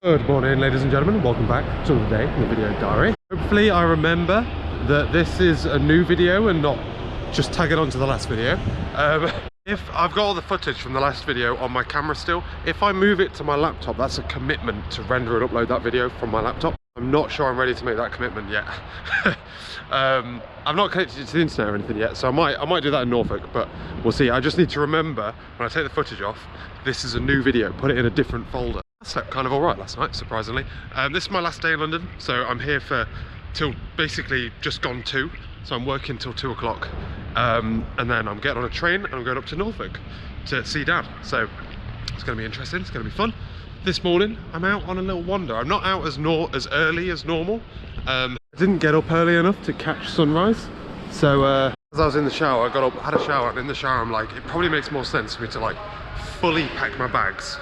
Good morning, ladies and gentlemen. Welcome back to another day in the video diary. Hopefully I remember that this is a new video and not just tagging on to the last video. If I've got all the footage from the last video on my camera still, if I move it to my laptop, that's a commitment to render and upload that video from my laptop. I'm not sure I'm ready to make that commitment yet. I'm not connected to the internet or anything yet, so I might do that in Norfolk, but we'll see. I just need to remember when I take the footage off, this is a new video, put it in a different folder. I slept kind of alright last night, surprisingly. This is my last day in London, so I'm here till basically just gone 2, so I'm working till 2 o'clock. And then I'm getting on a train and I'm going up to Norfolk to see Dad. So it's going to be interesting, it's going to be fun. This morning I'm out on a little wander. I'm not out as early as normal. I didn't get up early enough to catch sunrise. So as I was in the shower, I got up, had a shower, and in the shower I'm like, it probably makes more sense for me to like fully pack my bags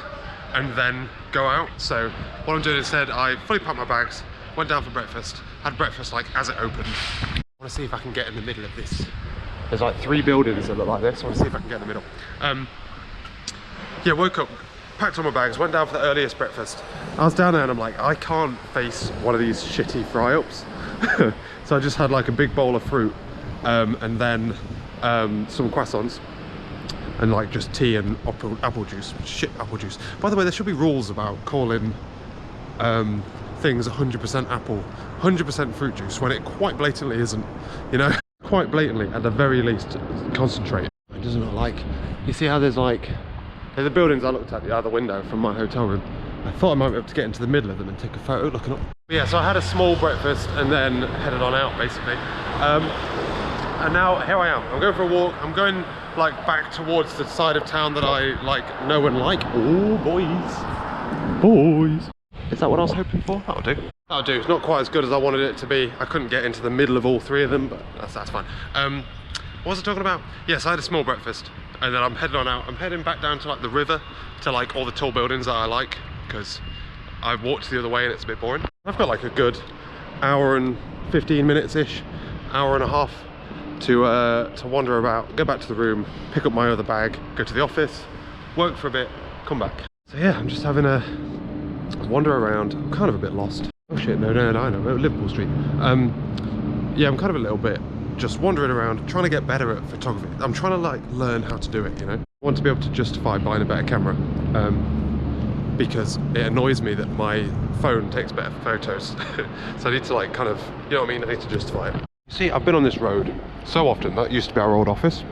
and then go out. So what I'm doing instead, I fully packed my bags, went down for breakfast, had breakfast like as it opened. I want to see if I can get in the middle of this. There's like 3 buildings that look like this. I want to see if I can get in the middle. Yeah, woke up, packed all my bags, went down for the earliest breakfast. I was down there and I'm like, I can't face one of these shitty fry-ups. So I just had like a big bowl of fruit and then some croissants and like just tea and apple juice. Shit, apple juice. By the way, there should be rules about calling things 100% apple, 100% fruit juice when it quite blatantly isn't, you know? Quite blatantly, at the very least, concentrate. It doesn't look like, you see how there's the buildings I looked at the other window from my hotel room. I thought I might be able to get into the middle of them and take a photo looking up. But yeah, so I had a small breakfast and then headed on out basically. And now here I am. I'm going for a walk. I'm going like back towards the side of town that I like know and like. Oh boys. Is that what I was hoping for? That'll do. That'll do. It's not quite as good as I wanted it to be. I couldn't get into the middle of all 3 of them, but that's fine. What was I talking about? Yes, I had a small breakfast and then I'm heading on out. I'm heading back down to like the river, to like all the tall buildings that I like, because I walked the other way and it's a bit boring. I've got like a good hour and 15 minutes-ish, hour and a half to wander about, go back to the room, pick up my other bag, go to the office, work for a bit, come back. So yeah, I'm just having a wander around. I'm kind of a bit lost. Oh shit, no, I know, Liverpool Street. Yeah, I'm kind of a little bit just wandering around, trying to get better at photography. I'm trying to like learn how to do it, you know? I want to be able to justify buying a better camera because it annoys me that my phone takes better photos. So I need to like kind of, you know what I mean? I need to justify it. See, I've been on this road so often. That used to be our old office.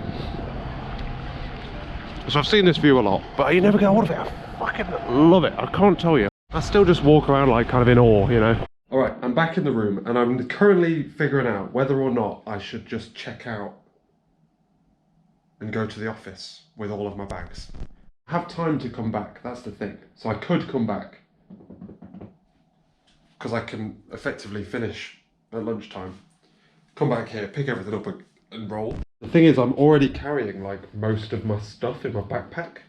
So I've seen this view a lot, but you never get out of it. I fucking love it. I can't tell you. I still just walk around like kind of in awe, you know? All right, I'm back in the room and I'm currently figuring out whether or not I should just check out and go to the office with all of my bags. I have time to come back, that's the thing. So I could come back because I can effectively finish at lunchtime. Come back here, pick everything up and roll. The thing is, I'm already carrying like most of my stuff in my backpack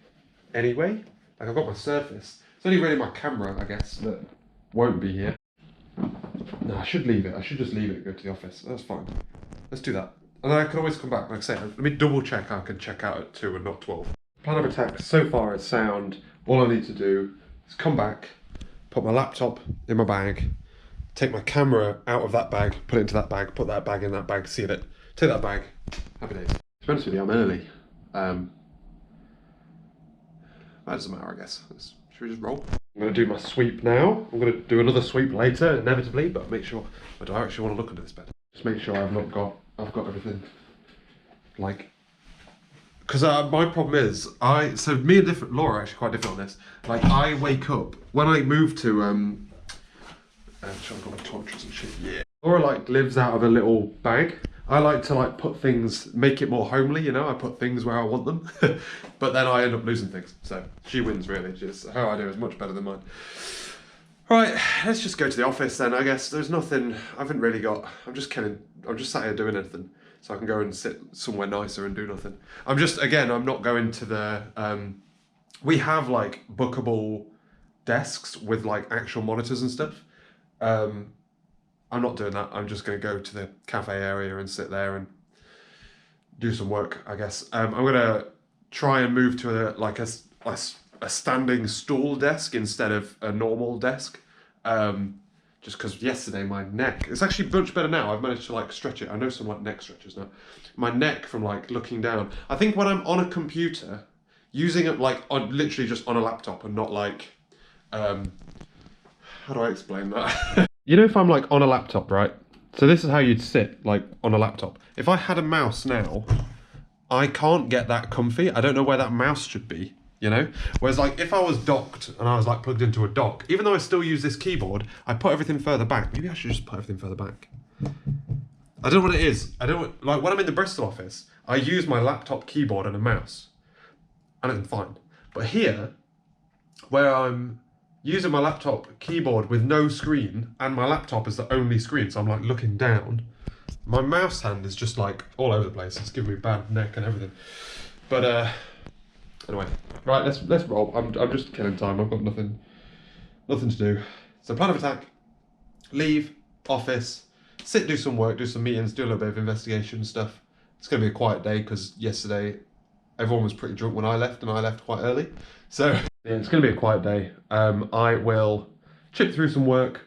anyway. Like I've got my Surface. It's only really my camera, I guess, that won't be here. No, I should leave it. I should just leave it and go to the office. That's fine. Let's do that. And then I can always come back. Like I say, let me double check I can check out at 2 and not 12. Plan of attack so far is sound. All I need to do is come back, put my laptop in my bag, take my camera out of that bag, put it into that bag, put that bag in that bag, seal it, take that bag. Happy days. To be honest with you, I'm early. That doesn't matter, I guess. Should we just roll? I'm going to do my sweep now. I'm going to do another sweep later, inevitably, but make sure, do I actually want to look under this bed? Just make sure I've got everything, like, because my problem is, so me and Laura are actually quite different on this. Like, I wake up, when I moved to, I've got my torches and shit, yeah. Laura, like, lives out of a little bag. I like to, like, put things, make it more homely, you know? I put things where I want them. But then I end up losing things. So, she wins, really. Just how I do is much better than mine. Right, let's just go to the office then, I guess. There's nothing, I haven't really got, I'm just sat here doing anything. So I can go and sit somewhere nicer and do nothing. I'm not going to the, we have, like, bookable desks with, like, actual monitors and stuff. I'm not doing that. I'm just going to go to the cafe area and sit there and do some work, I guess. I'm going to try and move to a a standing stool desk instead of a normal desk. Just because yesterday my neck, it's actually much better now. I've managed to like stretch it. I know some like neck stretchers now. My neck from like looking down. I think when I'm on a computer, using it like on literally just on a laptop and not like, how do I explain that? You know, if I'm like on a laptop, right? So this is how you'd sit like on a laptop. If I had a mouse now, I can't get that comfy. I don't know where that mouse should be, you know? Whereas like if I was docked and I was like plugged into a dock, even though I still use this keyboard, I put everything further back. Maybe I should just put everything further back. I don't know what it is. I don't, like when I'm in the Bristol office, I use my laptop keyboard and a mouse and it's fine. But here, where I'm using my laptop keyboard with no screen and my laptop is the only screen, so I'm like looking down, my mouse hand is just like all over the place. It's giving me bad neck and everything. But anyway, right, let's roll. I'm just killing time. I've got nothing to do. So plan of attack, leave, office, sit, do some work, do some meetings, do a little bit of investigation stuff. It's gonna be a quiet day because yesterday everyone was pretty drunk when I left and I left quite early. So yeah, it's gonna be a quiet day. I will chip through some work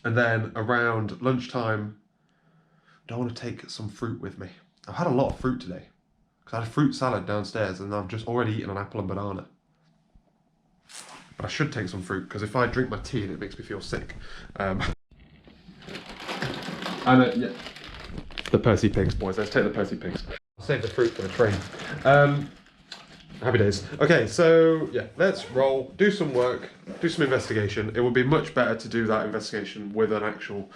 and then around lunchtime, I want to take some fruit with me. I've had a lot of fruit today because I had a fruit salad downstairs and I've just already eaten an apple and banana. But I should take some fruit because if I drink my tea, it makes me feel sick. And yeah, the Percy pigs, boys. Let's take the Percy pigs. I'll save the fruit for the train. Happy days. Okay, so yeah, let's roll, do some work, do some investigation. It would be much better to do that investigation with an actual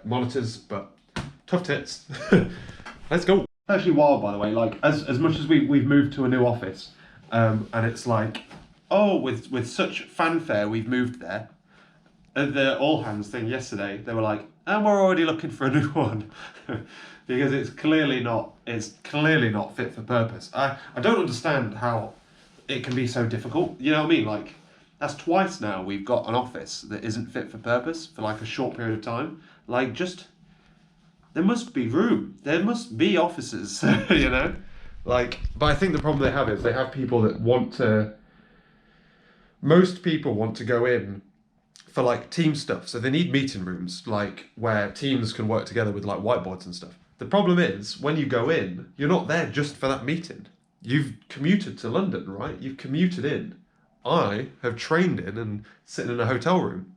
monitors, but tough tits. Let's go. Actually wild, by the way, like as much as we've moved to a new office, and it's like, oh, with such fanfare we've moved there. At the all hands thing yesterday, they were like, and we're already looking for a new one. Because it's clearly not fit for purpose. I don't understand how it can be so difficult. You know what I mean? Like, that's twice now we've got an office that isn't fit for purpose for like a short period of time. Like, just, there must be room. There must be offices, you know? Like, but I think the problem they have is they have people that want to, most people want to go in for like team stuff. So they need meeting rooms, like where teams can work together with like whiteboards and stuff. The problem is when you go in, you're not there just for that meeting. You've commuted to London, right? You've commuted in. I have trained in and sitting in a hotel room.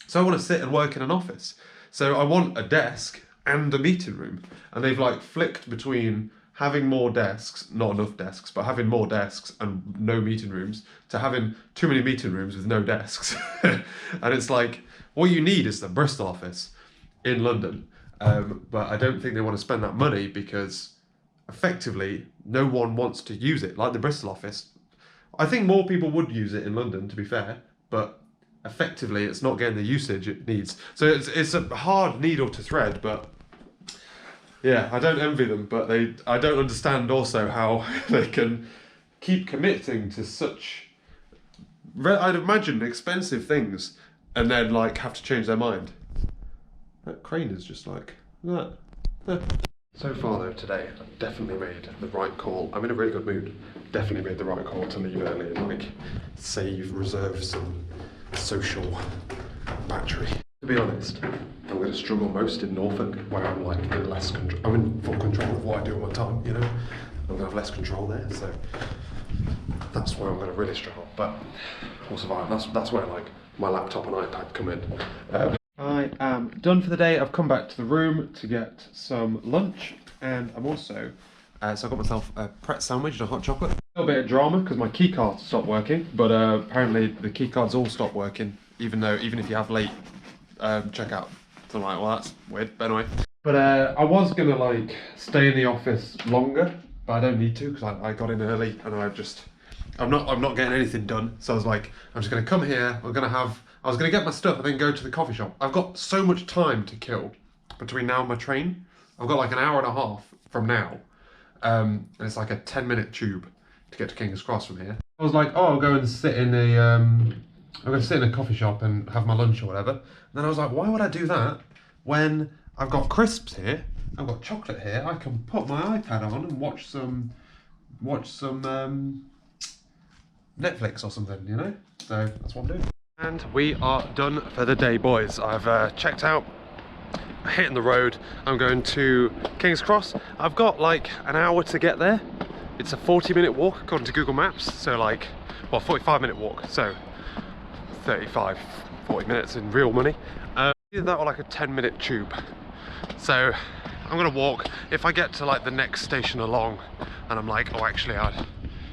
So I want to sit and work in an office. So I want a desk and a meeting room. And they've like flicked between having more desks, not enough desks, but having more desks and no meeting rooms, to having too many meeting rooms with no desks. And it's like, what you need is the Bristol office in London. But I don't think they want to spend that money because effectively no one wants to use it. Like the Bristol office, I think more people would use it in London, to be fair, but effectively it's not getting the usage it needs. So it's a hard needle to thread, but yeah, I don't envy them, but I don't understand also how they can keep committing to such, I'd imagine, expensive things and then like have to change their mind. That crane is just like that. So far though today, I've definitely made the right call. I'm in a really good mood. Definitely made the right call to leave early and like save, reserve some social battery. To be honest, I'm going to struggle most in Norfolk, where I'm like in less control. I'm in full control of what I do at my time, you know. I'm going to have less control there, so that's where I'm going to really struggle. But we'll survive. That's where like my laptop and iPad come in. I am done for the day. I've come back to the room to get some lunch, and I'm also so I got myself a Pret sandwich and a hot chocolate. A little bit of drama because my key card stopped working, but apparently the key cards all stopped working, even if you have late checkout. So I'm like, well, that's weird, but anyway. But I was gonna like stay in the office longer, but I don't need to because I got in early and I'm not getting anything done. So I was like, I'm just gonna come here. I was gonna get my stuff and then go to the coffee shop. I've got so much time to kill between now and my train. I've got like an hour and a half from now, and it's like a 10-minute tube to get to King's Cross from here. I was like, oh, I'll go and sit in I'm going to sit in a coffee shop and have my lunch or whatever. And then I was like, why would I do that when I've got crisps here, I've got chocolate here, I can put my iPad on and watch some Netflix or something, you know? So that's what I'm doing. And we are done for the day, boys. I've checked out, hitting the road. I'm going to King's Cross. I've got like an hour to get there. It's a 40-minute walk according to Google Maps. So like, well, 45-minute walk. So 35, 40 minutes in real money. Either that or like a 10-minute tube. So I'm gonna walk. If I get to like the next station along and I'm like, oh, actually,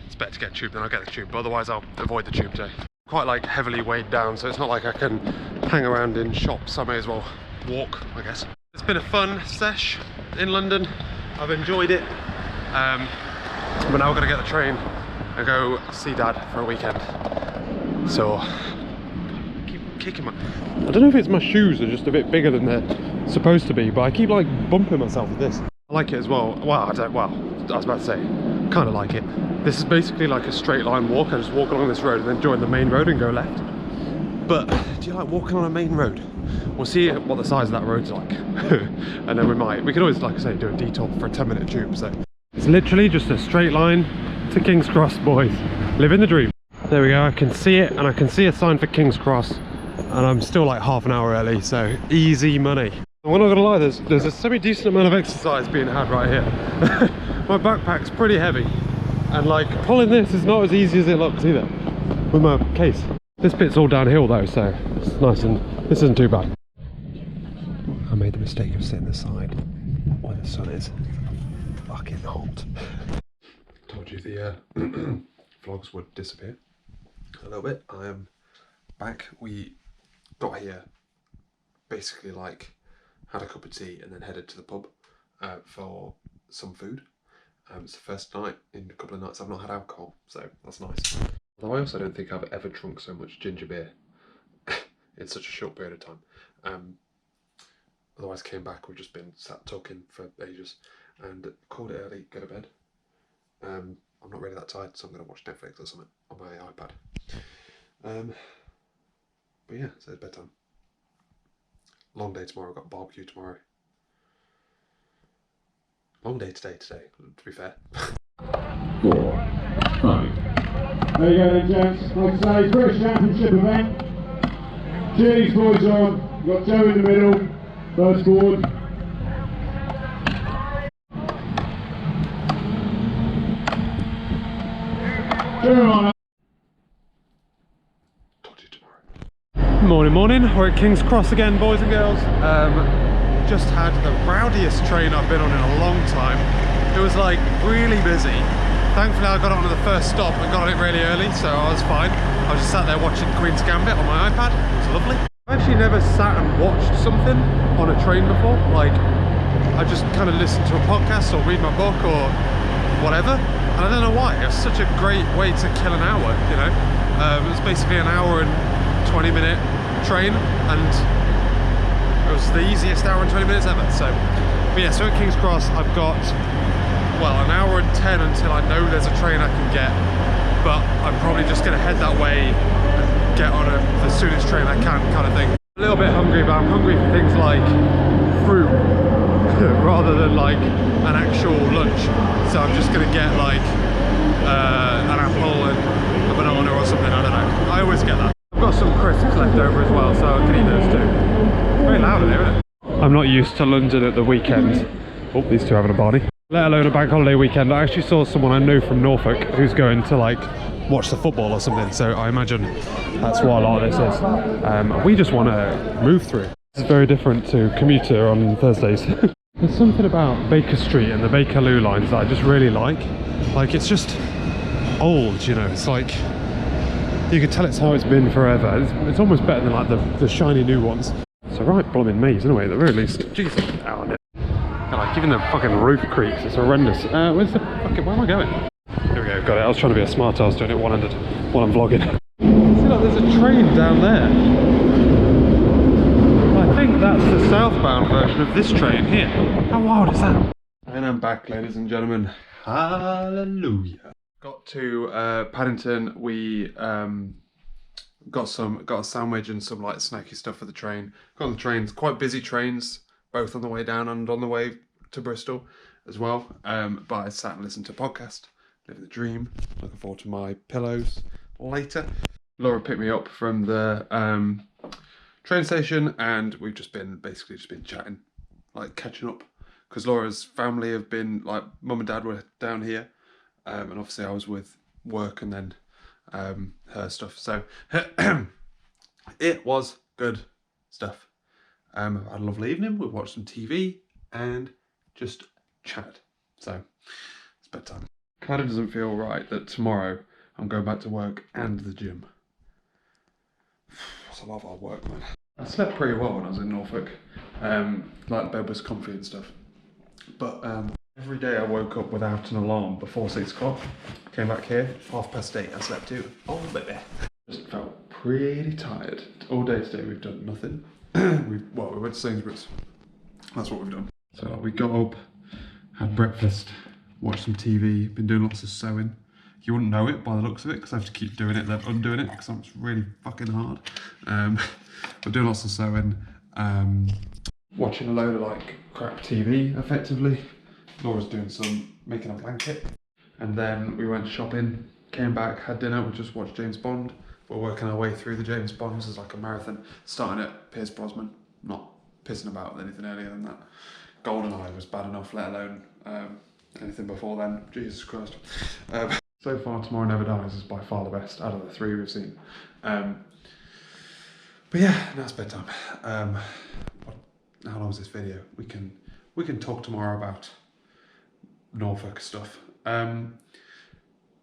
it's better to get a tube, then I'll get the tube. But otherwise, I'll avoid the tube today. Quite like heavily weighed down, so it's not like I can hang around in shops. I may as well walk, I guess. It's been a fun sesh in London. I've enjoyed it. But now we're gonna get the train and go see Dad for a weekend. So, I keep kicking my... I don't know if it's my shoes are just a bit bigger than they're supposed to be, but I keep like bumping myself with this. I like it as well. Well, I was about to say, kind of like it. This is basically like a straight line walk. I just walk along this road and then join the main road and go left. But do you like walking on a main road? We'll see what the size of that road's like. And then we could always, like I say, do a detour for a 10-minute tube. So it's literally just a straight line to King's Cross, boys. Living the dream. There we go, I can see it, and I can see a sign for King's Cross. And I'm still like half an hour early, so easy money. I'm not gonna lie, there's a semi-decent amount of exercise being had right here. My backpack's pretty heavy, and like pulling this is not as easy as it looks either with my case. This bit's all downhill though, so it's nice, and this isn't too bad. I made the mistake of sitting aside where the sun is fucking hot. Told you the vlogs would disappear a little bit. I am back. We got here basically like had a cup of tea and then headed to the pub for some food. It's the first night in a couple of nights I've not had alcohol, so that's nice. Although I also don't think I've ever drunk so much ginger beer in such a short period of time. Otherwise came back, we've just been sat talking for ages and called it early, go to bed. I'm not really that tired, so I'm going to watch Netflix or something on my iPad. But yeah, so it's bedtime. Long day tomorrow, I've got barbecue tomorrow. Long day today, to be fair. 4, 5. There you go then, gents. Like I say, British Championship event. Cheer these boys on. You've got Joe in the middle, first board. Joe on. Talk to you tomorrow. Morning. We're at King's Cross again, boys and girls. Just had the rowdiest train I've been on in a long time. It was like really busy. Thankfully I got onto the first stop and got on it really early, so I was fine. I was just sat there watching Queen's Gambit on my iPad. It was lovely. I've actually never sat and watched something on a train before. Like, I just kind of listen to a podcast or read my book or whatever. And I don't know why. It was such a great way to kill an hour, you know. It was basically an hour and 20-minute train, and it was the easiest hour and 20 minutes ever. So, but yeah, so at King's Cross I've got, well, an hour and 10 until I know there's a train I can get, but I'm probably just going to head that way and get on the soonest train I can, kind of thing. A little bit hungry, but I'm hungry for things like fruit rather than like an actual lunch. So I'm just going to get like an apple and a banana or something, I don't know. I always get that. I've got some crisps left over as well, so I can eat those too. Very loud in here, isn't it? I'm not used to London at the weekend. Oh, these two having a party. Let alone a bank holiday weekend. I actually saw someone I know from Norfolk who's going to like watch the football or something, so I imagine that's what a lot of this is. We just want to move through. This is very different to commuter on Thursdays. There's something about Baker Street and the Bakerloo lines that I just really like. Like, it's just old, you know. It's like, you can tell it's how it's been forever. It's almost better than like the shiny new ones. It's a right blooming maze, anyway, at the very least. Jesus. Oh, no. Like, even the fucking roof creaks, it's horrendous. Where's the fucking, where am I going? Here we go, got it. I was trying to be a smart ass doing it one-handed while I'm vlogging. See, like, there's a train down there. I think that's the southbound version of this train here. How wild is that? And I'm back, ladies and gentlemen. Hallelujah. Got to Paddington. We got a sandwich and some like snacky stuff for the train. Got on the trains, quite busy trains, both on the way down and on the way to Bristol as well. But I sat and listened to a podcast, living the dream. Looking forward to my pillows, later. Laura picked me up from the train station, and we've just been chatting, like catching up, because Laura's family have been, like, mum and dad were down here, and obviously I was with work and then her stuff, so it was good stuff. I had a lovely evening. We watched some TV and just chatted, so it's bedtime. Kind of doesn't feel right that tomorrow I'm going back to work and the gym. It's a lot of hard work, man. I slept pretty well when I was in Norfolk. Like, the bed was comfy and stuff. But every day I woke up without an alarm before 6 o'clock. Came back here, 8:30, I slept too. Oh, baby. Just felt pretty tired. All day today we've done nothing. we went to Sainsbury's. That's what we've done. So we got up, had breakfast, watched some TV, been doing lots of sewing. You wouldn't know it by the looks of it, because I have to keep doing it, then undoing it, because it's really fucking hard. But doing lots of sewing, watching a load of, like, crap TV, effectively. Laura's doing making a blanket. And then we went shopping, came back, had dinner, we just watched James Bond. We're working our way through the James Bonds as like a marathon, starting at Pierce Brosnan, not pissing about with anything earlier than that. GoldenEye was bad enough, let alone anything before then, Jesus Christ. So far, Tomorrow Never Dies is by far the best out of the 3 we've seen. But yeah, now it's bedtime. How long is this video? We can talk tomorrow about Norfolk stuff.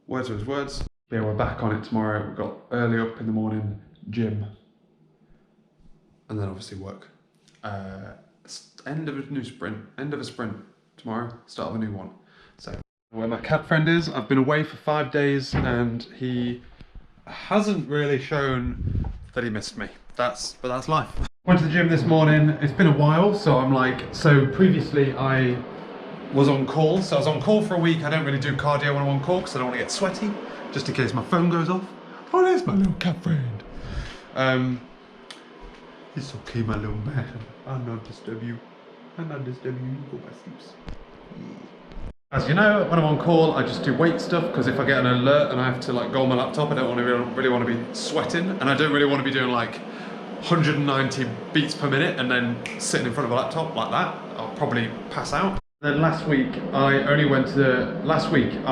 Words with words. Yeah, we're back on it tomorrow. We've got early up in the morning, gym, and then obviously work. End of a sprint tomorrow, start of a new one. So, where my cat friend is, I've been away for 5 days and he hasn't really shown that he missed me. But that's life. Went to the gym this morning. It's been a while, so previously I was on call. So I was on call for a week. I don't really do cardio when I'm on call because I don't want to get sweaty, just in case my phone goes off. Oh, there's my little cat friend. It's okay, my little man. I'll not disturb you. You go by sleeps. As you know, when I'm on call, I just do weight stuff, because if I get an alert and I have to, like, go on my laptop, I don't really want to be sweating, and I don't really want to be doing like 190 beats per minute and then sitting in front of a laptop like that. I'll probably pass out. Then last week I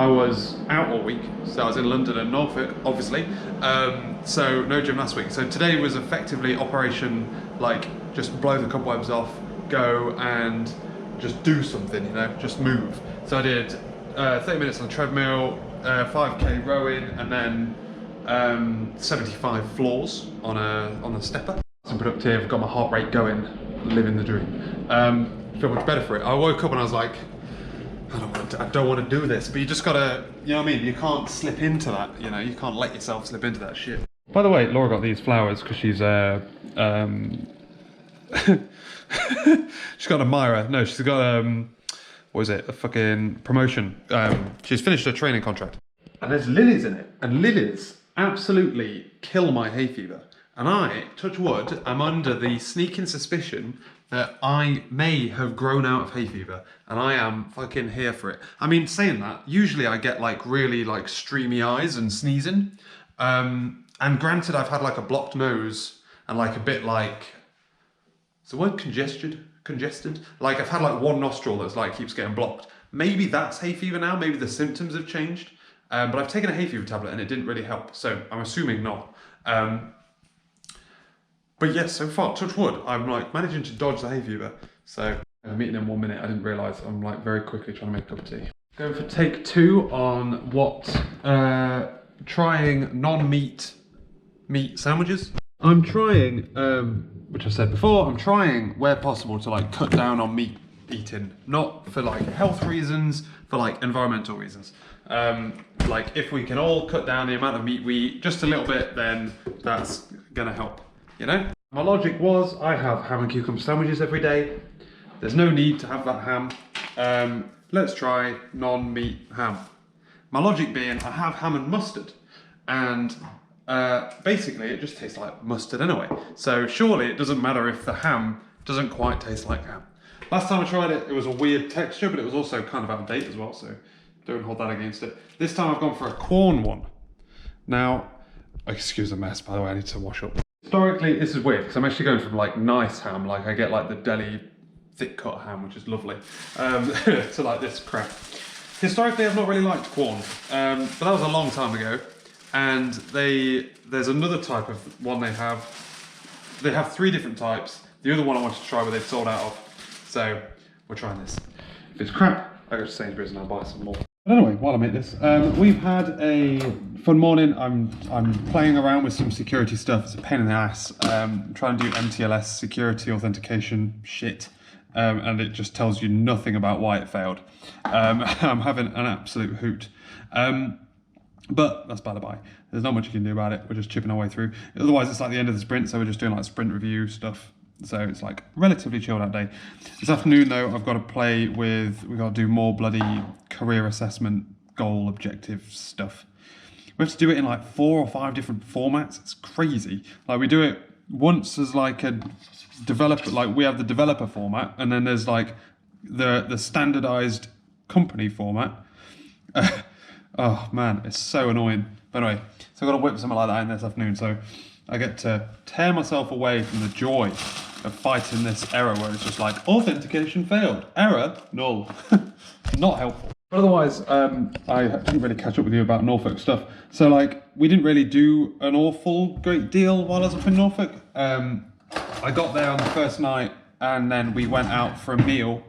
was out all week, so I was in London and Norfolk, obviously, so no gym last week. So today was effectively operation, like, just blow the cobwebs off, go and just do something, you know, just move. So I did 30 minutes on the treadmill, 5k rowing, and then 75 floors on a stepper. I'm productive, got my heart rate going, living the dream. Feel much better for it. I woke up and I was like, I don't want to do this, but you just gotta, you know what I mean? You can't slip into that, you know, you can't let yourself slip into that shit. By the way, Laura got these flowers because she's she's got a Myra. No, she's got what is it? A fucking promotion. She's finished her training contract. And there's lilies in it, and lilies absolutely kill my hay fever. And I, touch wood, am under the sneaking suspicion that I may have grown out of hay fever, and I am fucking here for it. I mean, saying that, usually I get like really like streamy eyes and sneezing. And granted, I've had like a blocked nose and like a bit like, is the word congested? Like I've had like one nostril that's like keeps getting blocked. Maybe that's hay fever now, maybe the symptoms have changed. But I've taken a hay fever tablet and it didn't really help, so I'm assuming not. But yes, so far, touch wood, I'm like managing to dodge the hay fever. So I'm eating in 1 minute, I didn't realise I'm like very quickly trying to make a cup of tea. Going for take 2 on trying non-meat sandwiches. I'm trying, which I said before, I'm trying where possible to like cut down on meat eating, not for like health reasons, for like environmental reasons. Like if we can all cut down the amount of meat we eat just a little bit, then that's gonna help, you know? My logic was I have ham and cucumber sandwiches every day. There's no need to have that ham. Let's try non-meat ham. My logic being I have ham and mustard, and basically it just tastes like mustard anyway. So surely it doesn't matter if the ham doesn't quite taste like ham. Last time I tried it, it was a weird texture, but it was also kind of out of date as well, so don't hold that against it. This time I've gone for a Quorn one. Now, Excuse the mess, by the way, I need to wash up. Historically, this is weird, because I'm actually going from like nice ham, like I get like the deli thick cut ham, which is lovely, to like this crap. Historically, I've not really liked Quorn, but that was a long time ago. And there's another type of one they have. They have 3 different types. The other one I wanted to try, but they've sold out of. So we're trying this. If it's crap, I go to Sainsbury's and I'll buy some more. But anyway, while I'm at this, we've had a fun morning. I'm playing around with some security stuff. It's a pain in the ass. Trying to do MTLS security authentication shit, and it just tells you nothing about why it failed. I'm having an absolute hoot. But that's by the by. There's not much you can do about it. We're just chipping our way through. Otherwise, it's like the end of the sprint, so we're just doing like sprint review stuff. So it's like relatively chilled out day. This afternoon though, I've got to play with, we've got to do more bloody career assessment, goal, objective stuff. We have to do it in like 4 or 5 different formats. It's crazy. Like we do it once as like a developer, like we have the developer format, and then there's like the standardized company format. Oh man, it's so annoying. But anyway, so I've got to whip something like that in this afternoon. So I get to tear myself away from the joy of fighting this error where it's just like, authentication failed, error, null. Not helpful. But otherwise, I didn't really catch up with you about Norfolk stuff. So like, we didn't really do an awful great deal while I was up in Norfolk. I got there on the first night and then we went out for a meal,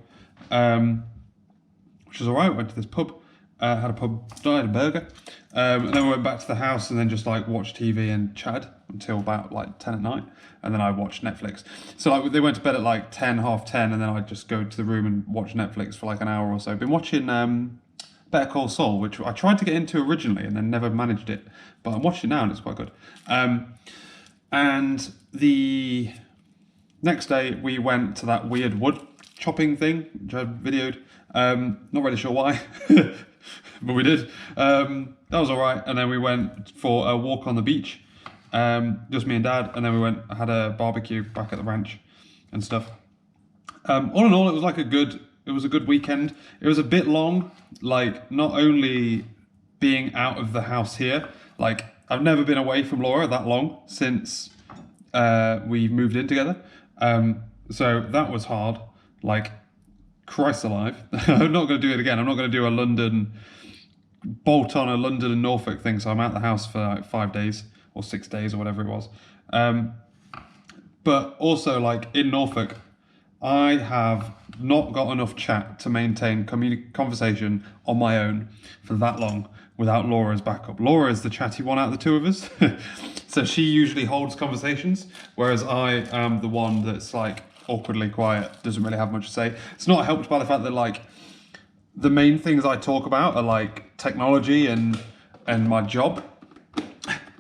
which was all right. Went to this pub. Had a pub, had a burger, and then we went back to the house and then just like watched TV and chatted until about like 10 at night, and then I watched Netflix. So like they went to bed at like 10, half 10, and then I'd just go to the room and watch Netflix for like an hour or so. I've been watching Better Call Saul, which I tried to get into originally and then never managed it, but I'm watching it now and it's quite good. And the next day we went to that weird wood chopping thing, which I videoed. Not really sure why. But we did. That was all right. And then we went for a walk on the beach, just me and Dad. And then we had a barbecue back at the ranch and stuff. All in all, it was like a good weekend. It was a bit long, like not only being out of the house here, like I've never been away from Laura that long since we moved in together. So that was hard, like Christ alive. I'm not going to do it again. I'm not going to do bolt on a London and Norfolk thing, so I'm out the house for like 5 days or 6 days or whatever it was. But also like in Norfolk, I have not got enough chat to maintain conversation on my own for that long without Laura's backup. Laura is the chatty one out of the 2 of us. So she usually holds conversations, whereas I am the one that's like awkwardly quiet, doesn't really have much to say. It's not helped by the fact that like the main things I talk about are like technology and my job,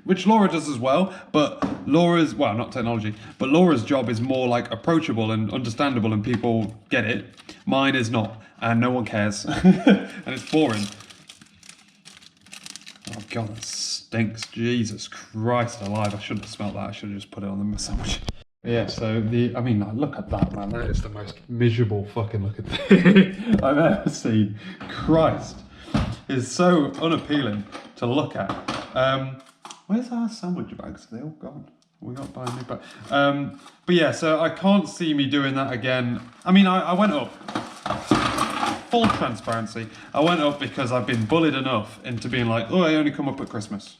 which Laura does as well, but Laura's, well, not technology, but Laura's job is more like approachable and understandable and people get it. Mine is not, and no one cares. And it's boring. Oh God, that stinks. Jesus Christ alive. I shouldn't have smelt that. I should have just put it on the sandwich. Yeah, so I mean, like, look at that, man. That is the most miserable fucking looking thing I've ever seen. Christ. It's so unappealing to look at. Where's our sandwich bags? Are they all gone? We got to buy a new bag. But yeah, so I can't see me doing that again. I mean, I went up. Full transparency. I went up because I've been bullied enough into being like, oh, I only come up at Christmas.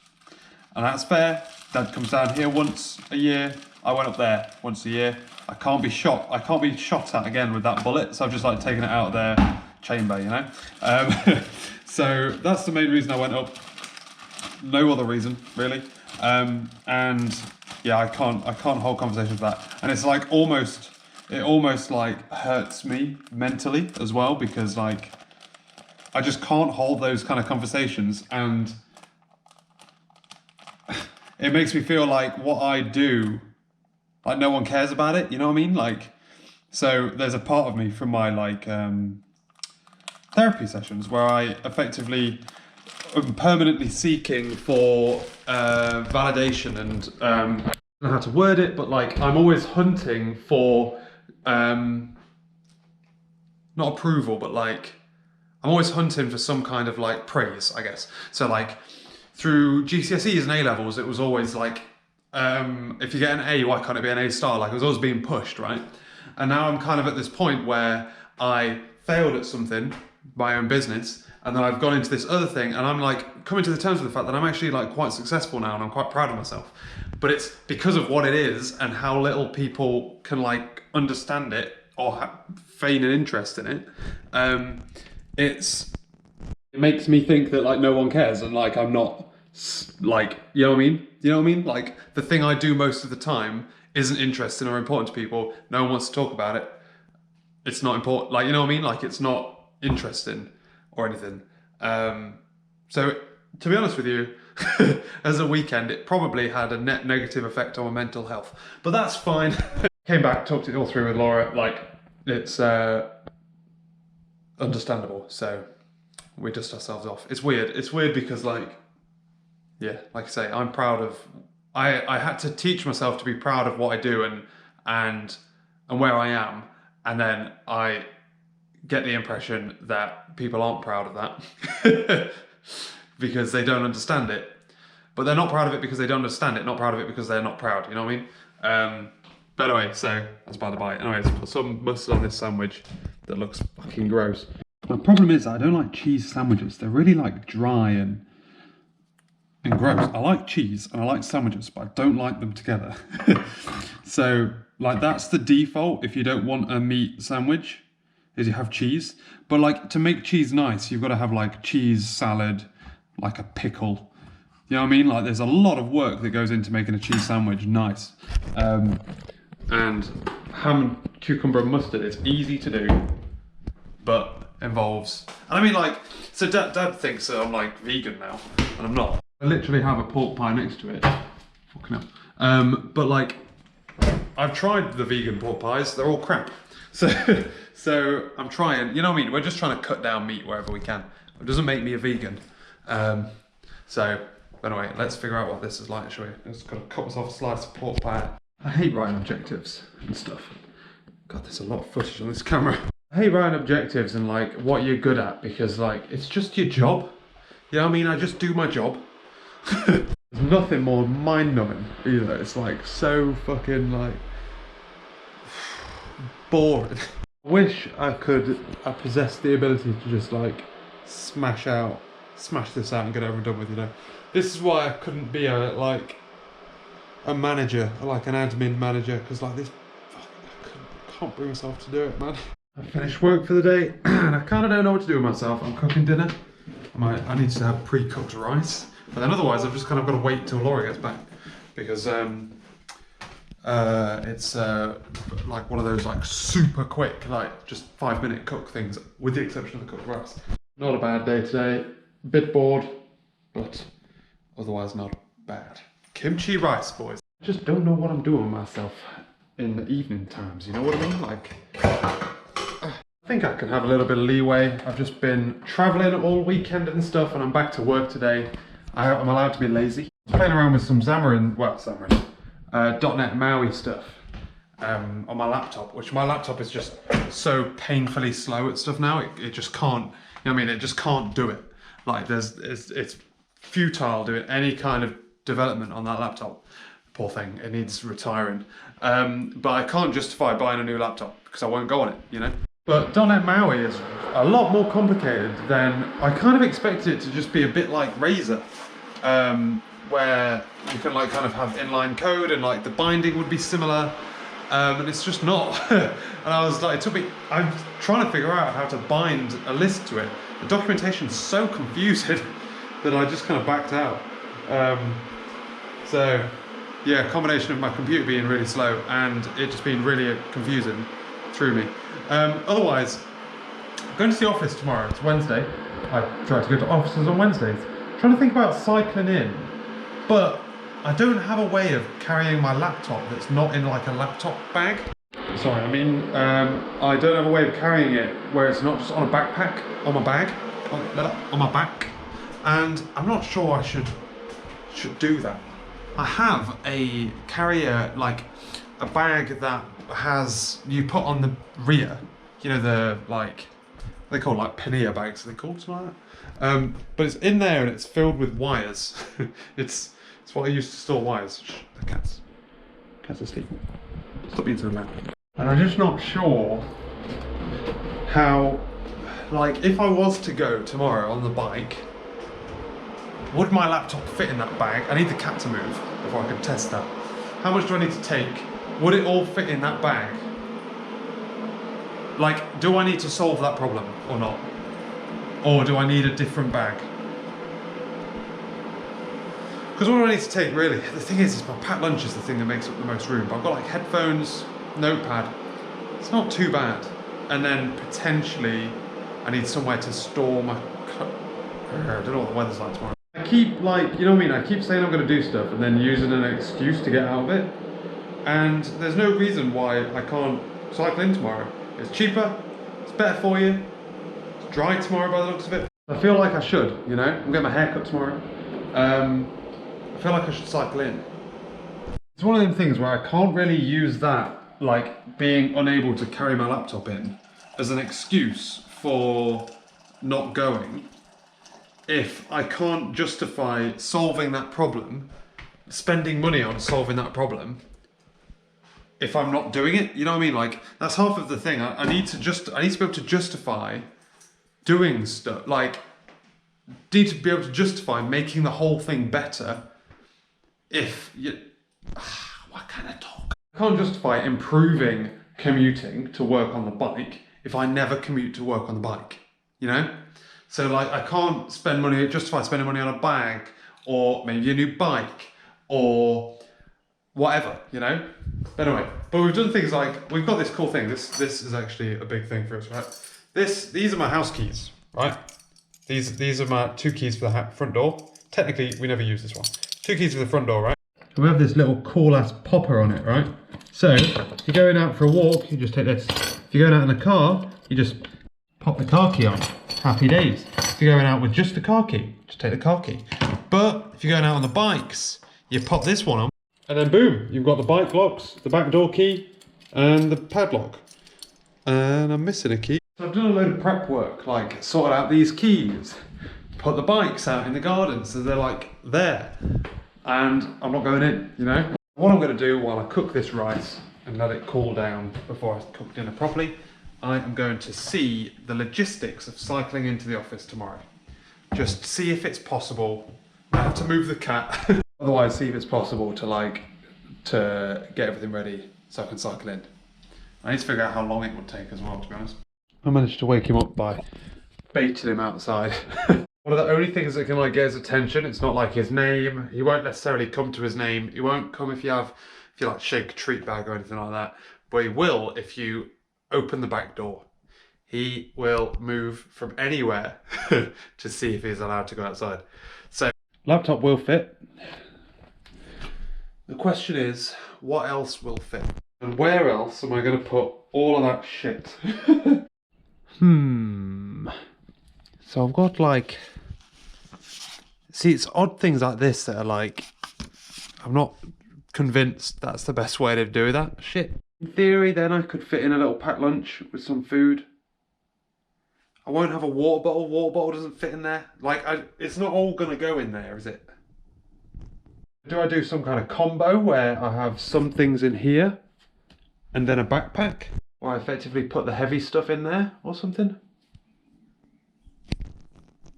And that's fair. Dad comes down here once a year. I went up there once a year. I can't be shot at again with that bullet. So I've just like taken it out of their chamber, you know? So that's the main reason I went up. No other reason, really. And yeah, I can't hold conversations with that. And it's like it almost like hurts me mentally as well, because like, I just can't hold those kind of conversations, and it makes me feel like what I do, like no one cares about it, you know what I mean? Like, so there's a part of me from my like therapy sessions where I effectively am permanently seeking for validation and I don't know how to word it, but like I'm always hunting for not approval, but like I'm always hunting for some kind of like praise, I guess. So like through GCSEs and A-levels, it was always like, if you get an A, why can't it be an A-star? Like, it was always being pushed, right? And now I'm kind of at this point where I failed at something, my own business, and then I've gone into this other thing, and I'm like coming to the terms with the fact that I'm actually like quite successful now, and I'm quite proud of myself. But it's because of what it is and how little people can like understand it or feign an interest in it. It makes me think that like no one cares, and like I'm not like, you know what I mean? You know what I mean? Like the thing I do most of the time isn't interesting or important to people. No one wants to talk about it. It's not important. Like, you know what I mean? Like it's not interesting or anything. So to be honest with you, as a weekend, it probably had a net negative effect on my mental health, but that's fine. Came back, talked it all through with Laura. Like it's understandable. So we dust ourselves off. It's weird. It's weird because like, yeah, like I say, I'm proud of, I had to teach myself to be proud of what I do and where I am. And then I get the impression that people aren't proud of that because they don't understand it. But they're not proud of it because they don't understand it, not proud of it because they're not proud, you know what I mean? But anyway, so that's by the by. Anyways, put some mustard on this sandwich that looks fucking gross. The problem is I don't like cheese sandwiches. They're really like dry and gross. I like cheese and I like sandwiches, but I don't like them together. So like that's the default if you don't want a meat sandwich, is you have cheese. But like to make cheese nice, you've got to have like cheese salad, like a pickle. You know what I mean? Like there's a lot of work that goes into making a cheese sandwich nice. And ham, cucumber and mustard is easy to do, but involves, and I mean like, so dad thinks that I'm like vegan now, and I'm not. I literally have a pork pie next to it. Fucking hell. But like, I've tried the vegan pork pies, they're all crap. So I'm trying, you know what I mean? We're just trying to cut down meat wherever we can. It doesn't make me a vegan. So anyway, let's figure out what this is like, shall we? I'm just gonna cut myself a slice of pork pie. I hate writing objectives and stuff. God, there's a lot of footage on this camera. I hate writing objectives and like what you're good at because like, it's just your job. You know what I mean? I just do my job. There's nothing more mind-numbing either. It's like so fucking like boring. I wish I possessed the ability to just like smash this out and get over and done with, you know. This is why I couldn't be a manager, like an admin manager, because like this, I can't bring myself to do it, man. I finished work for the day and I kind of don't know what to do with myself. I'm cooking dinner. I need to have pre-cooked rice, but then otherwise I've just kind of got to wait till Laura gets back because it's like one of those like super quick, like just 5-minute cook things, with the exception of the cooked rice. Not a bad day today. A bit bored, but otherwise not bad. Kimchi rice, boys. I just don't know what I'm doing with myself in the evening times, you know what I mean? Like, I think I can have a little bit of leeway. I've just been traveling all weekend and stuff, and I'm back to work today. I'm allowed to be lazy. I'm playing around with some .NET MAUI stuff on my laptop, which my laptop is just so painfully slow at stuff now. It just can't, you know what I mean? It just can't do it. Like it's futile doing any kind of development on that laptop. Poor thing, it needs retiring. But I can't justify buying a new laptop because I won't go on it, you know? But .NET MAUI is a lot more complicated than I kind of expected it to just be a bit like Razor, where you can like kind of have inline code and like the binding would be similar, and it's just not. And I was like, I'm trying to figure out how to bind a list to it. The documentation's so confusing that I just kind of backed out. So yeah, a combination of my computer being really slow and it just being really confusing threw me. Otherwise, I'm going to the office tomorrow. It's Wednesday. I try to go to offices on Wednesdays. I'm trying to think about cycling in, but I don't have a way of carrying my laptop that's not in like a laptop bag. Sorry, I mean, I don't have a way of carrying it where it's not just on a backpack, on my bag, on my back, and I'm not sure I should do that. I have a carrier, like a bag that has, you put on the rear, you know, the like they call like pannier bags, they call something like that. But it's in there and it's filled with wires. it's what I used to store wires. Shh, the cat's asleep. Stop being so loud. And I'm just not sure how, like, if I was to go tomorrow on the bike, would my laptop fit in that bag? I need the cat to move before I can test that. How much do I need to take? Would it all fit in that bag? Like, do I need to solve that problem or not? Or do I need a different bag? Because what do I need to take, really? The thing is my packed lunch is the thing that makes up the most room. But I've got like headphones, notepad. It's not too bad. And then potentially I need somewhere to store my... I don't know what the weather's like tomorrow. I keep like, you know what I mean? I keep saying I'm going to do stuff and then using an excuse to get out of it. And there's no reason why I can't cycle in tomorrow. It's cheaper, it's better for you, it's dry tomorrow by the looks of it. I feel like I should, you know? I'm getting my hair cut tomorrow. I feel like I should cycle in. It's one of them things where I can't really use that, like being unable to carry my laptop in, as an excuse for not going, if I can't justify solving that problem, spending money on solving that problem, if I'm not doing it. You know what I mean? Like, that's half of the thing. I need to be able to justify doing stuff. Like, need to be able to justify making the whole thing better if you... What kind of talk? I can't justify improving commuting to work on the bike if I never commute to work on the bike, you know? So like, I can't justify spending money on a bag or maybe a new bike or whatever, you know? But anyway, but we've done things like, we've got this cool thing. This is actually a big thing for us, right? These are my house keys, right? These are my 2 keys for the front door. Technically, we never use this one. 2 keys for the front door, right? We have this little cool ass popper on it, right? So, if you're going out for a walk, you just take this. If you're going out in a car, you just pop the car key on. Happy days. If you're going out with just the car key, just take the car key. But if you're going out on the bikes, you pop this one on, and then boom, you've got the bike locks, the back door key, and the padlock. And I'm missing a key. So I've done a load of prep work, like sorted out these keys, put the bikes out in the garden so they're like there. And I'm not going in, you know? What I'm going to do while I cook this rice and let it cool down before I cook dinner properly, I am going to see the logistics of cycling into the office tomorrow. Just see if it's possible. I have to move the cat. Otherwise, see if it's possible to get everything ready so I can cycle in. I need to figure out how long it would take as well, to be honest. I managed to wake him up by baiting him outside. One of the only things that can like get his attention, it's not like his name. He won't necessarily come to his name. He won't come if you like shake a treat bag or anything like that. But he will if you open the back door. He will move from anywhere to see if he's allowed to go outside. So, laptop will fit. The question is, what else will fit? And where else am I going to put all of that shit? So I've got like... See, it's odd things like this that are like... I'm not convinced that's the best way to do that. Shit. In theory, then I could fit in a little packed lunch with some food. I won't have a water bottle. Water bottle doesn't fit in there. Like, it's not all going to go in there, is it? Do I do some kind of combo where I have some things in here and then a backpack? Or I effectively put the heavy stuff in there or something?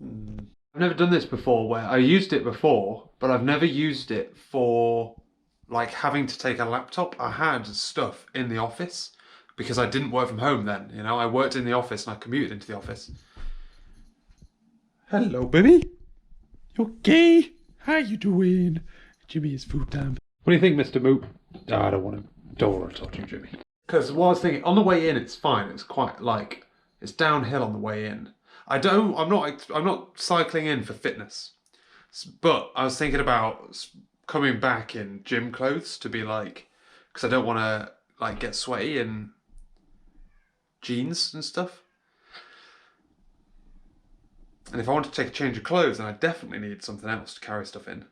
I've never done this before, where I used it before, but I've never used it for like having to take a laptop. I had stuff in the office because I didn't work from home then, you know. I worked in the office and I commuted into the office. Hello, baby. You okay? How you doing? Jimmy, is food time. What do you think, Mr. Moop? Oh, I don't want to talk you, Jimmy. Because what I was thinking, on the way in, it's fine. It's quite like, it's downhill on the way in. I'm not cycling in for fitness. But I was thinking about coming back in gym clothes to be like, because I don't want to like get sweaty in jeans and stuff. And if I want to take a change of clothes, then I definitely need something else to carry stuff in.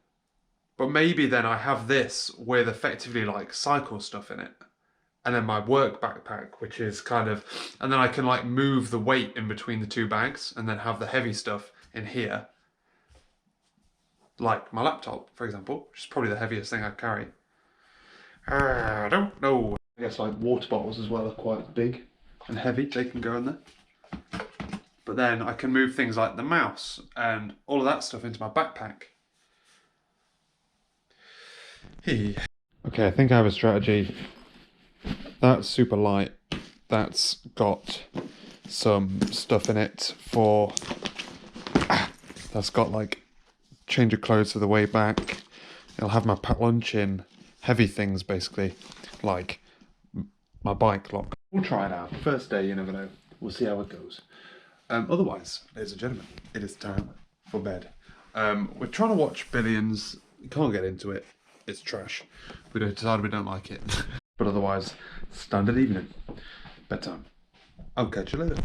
But maybe then I have this with effectively like cycle stuff in it. and then my work backpack, which is kind of, and then I can like move the weight in between the two bags and then have the heavy stuff in here. Like my laptop, for example, which is probably the heaviest thing I'd carry. I don't know. I guess like water bottles as well are quite big and heavy. They can go in there. But then I can move things like the mouse and all of that stuff into my backpack. Hey. Okay, I think I have a strategy. That's super light. That's got some stuff in it for... That's got like change of clothes for the way back. It'll have my packed lunch in. Heavy things basically, like my bike lock. We'll try it out. First day, you never know. We'll see how it goes. Otherwise, ladies and gentlemen, it is time for bed. We're trying to watch Billions. You can't get into it. It's trash. We decided we don't like it. But otherwise, standard evening. Bedtime. I'll catch you later.